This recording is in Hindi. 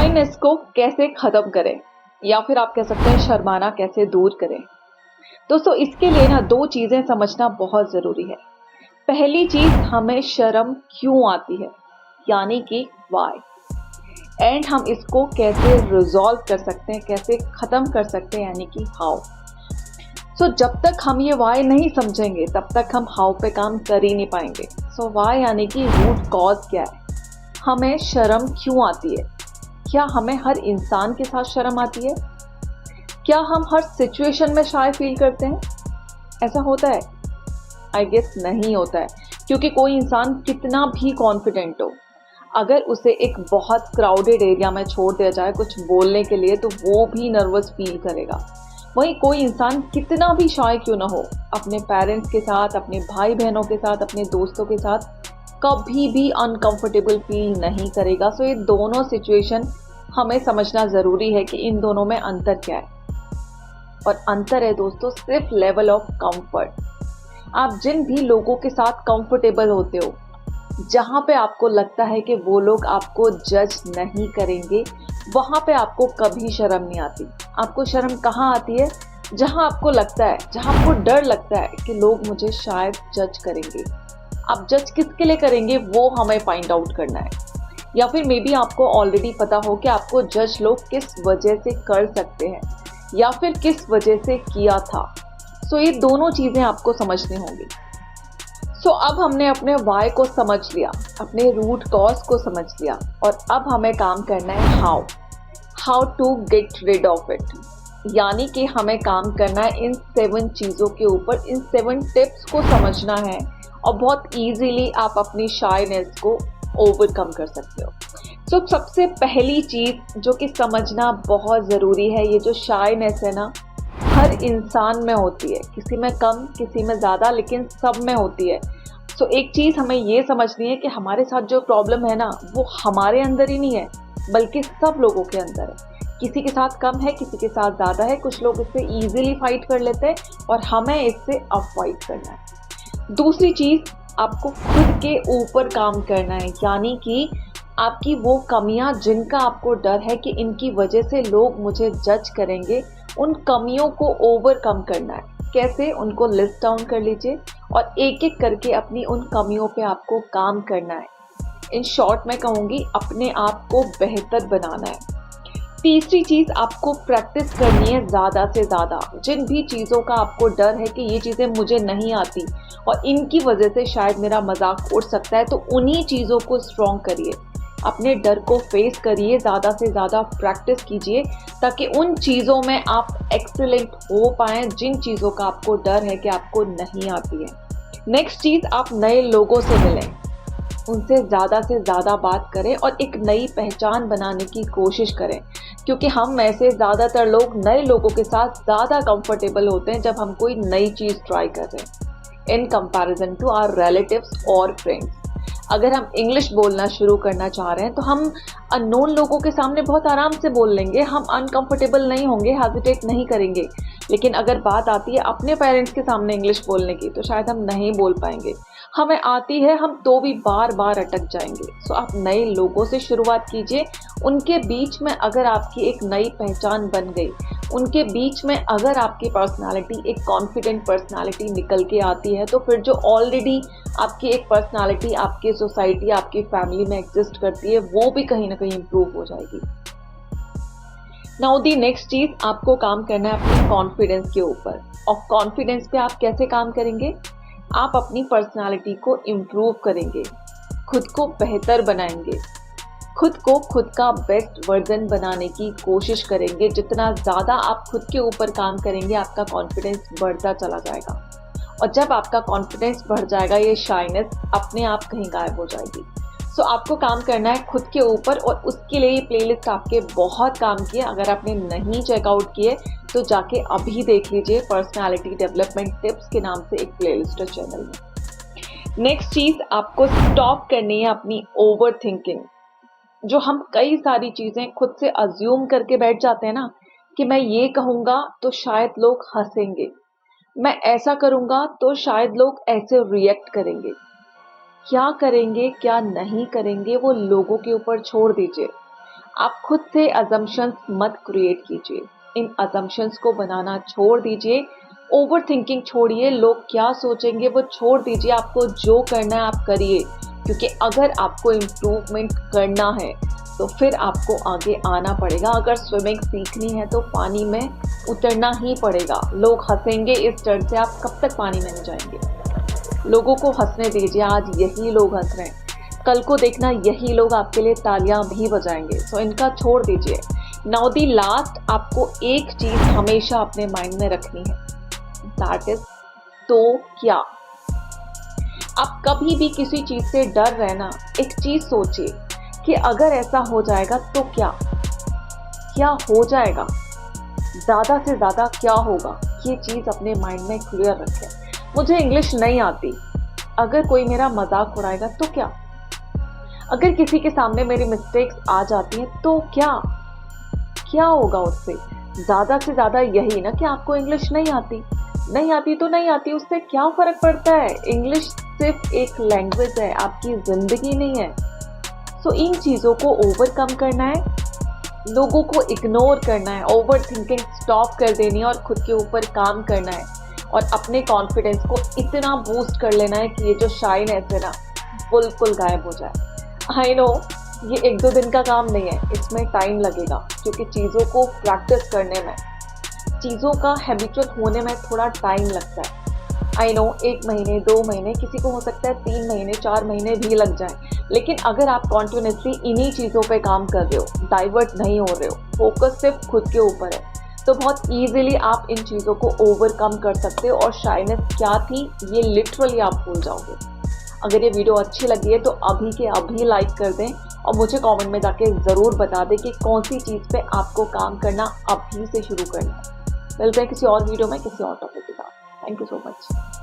शाइनेस को कैसे खत्म करें या फिर आप कह सकते हैं शर्माना कैसे दूर करें। दोस्तों इसके लिए ना दो चीजें समझना बहुत जरूरी है। पहली चीज, हमें शर्म क्यों आती है यानी कि वाई, एंड हम इसको कैसे रिजॉल्व कर सकते हैं, कैसे खत्म कर सकते हैं यानी कि हाउ। जब तक हम ये वाई नहीं समझेंगे तब तक हम हाउ पे काम कर ही नहीं पाएंगे। वाई यानी कि रूट कॉज क्या है, हमें शर्म क्यों आती है। क्या हमें हर इंसान के साथ शर्म आती है? क्या हम हर सिचुएशन में शाय फील करते हैं? ऐसा होता है? आई गेस नहीं होता है, क्योंकि कोई इंसान कितना भी कॉन्फिडेंट हो, अगर उसे एक बहुत क्राउडेड एरिया में छोड़ दिया जाए कुछ बोलने के लिए तो वो भी नर्वस फील करेगा। वहीं कोई इंसान कितना भी शाय क्यों ना हो, अपने पेरेंट्स के साथ, अपने भाई बहनों के साथ, अपने दोस्तों के साथ कभी भी अनकंफर्टेबल फील नहीं करेगा। ये दोनों सिचुएशन हमें समझना ज़रूरी है कि इन दोनों में अंतर क्या है। और अंतर है दोस्तों सिर्फ लेवल ऑफ कंफर्ट। आप जिन भी लोगों के साथ कंफर्टेबल होते हो, जहाँ पे आपको लगता है कि वो लोग आपको जज नहीं करेंगे, वहाँ पे आपको कभी शर्म नहीं आती। आपको शर्म कहाँ आती है? जहाँ आपको लगता है, जहाँ आपको डर लगता है कि लोग मुझे शायद जज करेंगे। आप जज किसके लिए करेंगे वो हमें फाइंड आउट करना है। या फिर मे बी आपको ऑलरेडी पता हो कि आपको जज लोग किस वजह से कर सकते हैं या फिर किस वजह से किया था। ये दोनों चीज़ें आपको समझनी होंगी। अब हमने अपने वाई को समझ लिया, अपने रूट कॉज को समझ लिया, और अब हमें काम करना है how to get rid of it. यानी कि हमें काम करना है इन 7 चीज़ों के ऊपर, इन 7 टिप्स को समझना है और बहुत इजीली आप अपनी शाइनेस को ओवरकम कर सकते हो। सबसे पहली चीज़ जो कि समझना बहुत ज़रूरी है, ये जो शाइनेस है ना, हर इंसान में होती है, किसी में कम किसी में ज़्यादा, लेकिन सब में होती है। एक चीज़ हमें ये समझनी है कि हमारे साथ जो प्रॉब्लम है ना वो हमारे अंदर ही नहीं है बल्कि सब लोगों के अंदर है। किसी के साथ कम है, किसी के साथ ज़्यादा है, कुछ लोग इससे ईजिली फाइट कर लेते हैं और हमें इससे अवॉइड करना है। दूसरी चीज़, आपको खुद के ऊपर काम करना है, यानी कि आपकी वो कमियां जिनका आपको डर है कि इनकी वजह से लोग मुझे जज करेंगे, उन कमियों को ओवरकम करना है। कैसे? उनको लिस्ट डाउन कर लीजिए और एक एक करके अपनी उन कमियों पे आपको काम करना है। इन शॉर्ट मैं कहूँगी अपने आप को बेहतर बनाना है। तीसरी चीज़, आपको प्रैक्टिस करनी है ज़्यादा से ज़्यादा। जिन भी चीज़ों का आपको डर है कि ये चीज़ें मुझे नहीं आती और इनकी वजह से शायद मेरा मजाक उड़ सकता है, तो उन्हीं चीज़ों को स्ट्रॉन्ग करिए, अपने डर को फेस करिए, ज़्यादा से ज़्यादा प्रैक्टिस कीजिए ताकि उन चीज़ों में आप एक्सीलेंट हो पाएँ जिन चीज़ों का आपको डर है कि आपको नहीं आती है। नेक्स्ट चीज़, आप नए लोगों से मिलें, उनसे ज़्यादा से ज़्यादा बात करें और एक नई पहचान बनाने की कोशिश करें, क्योंकि हम में से ज़्यादातर लोग नए लोगों के साथ ज़्यादा कंफर्टेबल होते हैं जब हम कोई नई चीज़ ट्राई कर रहे हैं in comparison to our relatives और फ्रेंड्स। अगर हम इंग्लिश बोलना शुरू करना चाह रहे हैं तो हम अननोन लोगों के सामने बहुत आराम से बोल लेंगे, हम अनकंफर्टेबल नहीं होंगे, हेजिटेट नहीं करेंगे। लेकिन अगर बात आती है अपने पेरेंट्स के सामने इंग्लिश बोलने की तो शायद हम नहीं बोल पाएंगे। हमें आती है, हम तो भी बार बार अटक जाएंगे। आप नए लोगों से शुरुआत कीजिए, उनके बीच में अगर आपकी एक नई पहचान बन गई, उनके बीच में अगर आपकी पर्सनालिटी एक कॉन्फिडेंट पर्सनालिटी निकल के आती है, तो फिर जो ऑलरेडी आपकी एक पर्सनालिटी आपकी सोसाइटी, आपकी फैमिली में एग्जिस्ट करती है, वो भी कहीं ना कहीं इम्प्रूव हो जाएगी। नाउ दी नेक्स्ट चीज़, आपको काम करना है अपने कॉन्फिडेंस के ऊपर। और कॉन्फिडेंस पे आप कैसे काम करेंगे? आप अपनी पर्सनालिटी को इम्प्रूव करेंगे, खुद को बेहतर बनाएंगे, खुद को खुद का बेस्ट वर्जन बनाने की कोशिश करेंगे। जितना ज़्यादा आप खुद के ऊपर काम करेंगे, आपका कॉन्फिडेंस बढ़ता चला जाएगा। और जब आपका कॉन्फिडेंस बढ़ जाएगा, ये शाइनेस अपने आप कहीं गायब हो जाएगी। आपको काम करना है खुद के ऊपर, और उसके लिए ये प्लेलिस्ट आपके बहुत काम किए। अगर आपने नहीं चेकआउट किए तो जाके अभी देख लीजिए, पर्सनालिटी डेवलपमेंट टिप्स के नाम से एक प्लेलिस्ट है चैनल में। नेक्स्ट चीज़, आपको स्टॉप करनी है अपनी ओवर थिंकिंग। जो हम कई सारी चीज़ें खुद से अज्यूम करके बैठ जाते हैं ना, कि मैं ये कहूँगा तो शायद लोग हंसेंगे, मैं ऐसा करूँगा तो शायद लोग ऐसे रिएक्ट करेंगे। क्या करेंगे क्या नहीं करेंगे वो लोगों के ऊपर छोड़ दीजिए। आप खुद से अजम्पशंस मत क्रिएट कीजिए, इन अजम्पशंस को बनाना छोड़ दीजिए। ओवर थिंकिंग छोड़िए, लोग क्या सोचेंगे वो छोड़ दीजिए, आपको जो करना है आप करिए, क्योंकि अगर आपको इम्प्रूवमेंट करना है तो फिर आपको आगे आना पड़ेगा। अगर स्विमिंग सीखनी है तो पानी में उतरना ही पड़ेगा। लोग हंसेंगे इस डर से, आप कब तक पानी में नहीं जाएंगे। लोगों को हंसने दीजिए, आज यही लोग हंस रहे हैं, कल को देखना यही लोग आपके लिए तालियां भी बजाएंगे। सो इनका छोड़ दीजिए। नाउ दी लास्ट, आपको एक चीज हमेशा अपने माइंड में रखनी है, दैट इज तो क्या। आप कभी भी किसी चीज से डर रहे ना, एक चीज सोचिए कि अगर ऐसा हो जाएगा तो क्या हो जाएगा, ज्यादा से ज्यादा क्या होगा। ये चीज अपने माइंड में क्लियर रखें। मुझे इंग्लिश नहीं आती, अगर कोई मेरा मजाक उड़ाएगा तो क्या। अगर किसी के सामने मेरी मिस्टेक्स आ जाती हैं तो क्या होगा उससे। ज्यादा से ज्यादा यही ना कि आपको इंग्लिश नहीं आती तो नहीं आती, उससे क्या फर्क पड़ता है। इंग्लिश सिर्फ एक लैंग्वेज है, आपकी जिंदगी नहीं है। सो इन चीज़ों को ओवरकम करना है, लोगों को इग्नोर करना है, ओवर थिंकिंग स्टॉप कर देनी है और खुद के ऊपर काम करना है और अपने कॉन्फिडेंस को इतना बूस्ट कर लेना है कि ये जो शाइनेस है ना बिल्कुल गायब हो जाए। आई नो ये 1-2 दिन का काम नहीं है, इसमें टाइम लगेगा, क्योंकि चीज़ों को प्रैक्टिस करने में, चीज़ों का हैबिचुअल होने में थोड़ा टाइम लगता है। आई नो 1 महीने 2 महीने, किसी को हो सकता है 3 महीने 4 महीने भी लग जाए, लेकिन अगर आप कॉन्टिन्यूसली इन्हीं चीज़ों पे काम कर रहे हो, डाइवर्ट नहीं हो रहे हो, फोकस सिर्फ खुद के ऊपर है, तो बहुत ईजिली आप इन चीज़ों को ओवरकम कर सकते हो और शाइनेस क्या थी ये लिटरली आप भूल जाओगे। अगर ये वीडियो अच्छी लगी है तो अभी के अभी लाइक कर दें और मुझे कमेंट में जाके ज़रूर बता दें कि कौन सी चीज़ पे आपको काम करना अभी से शुरू करना है। मिलते हैं किसी और वीडियो में किसी और टॉपिक के साथ। Thank you so much.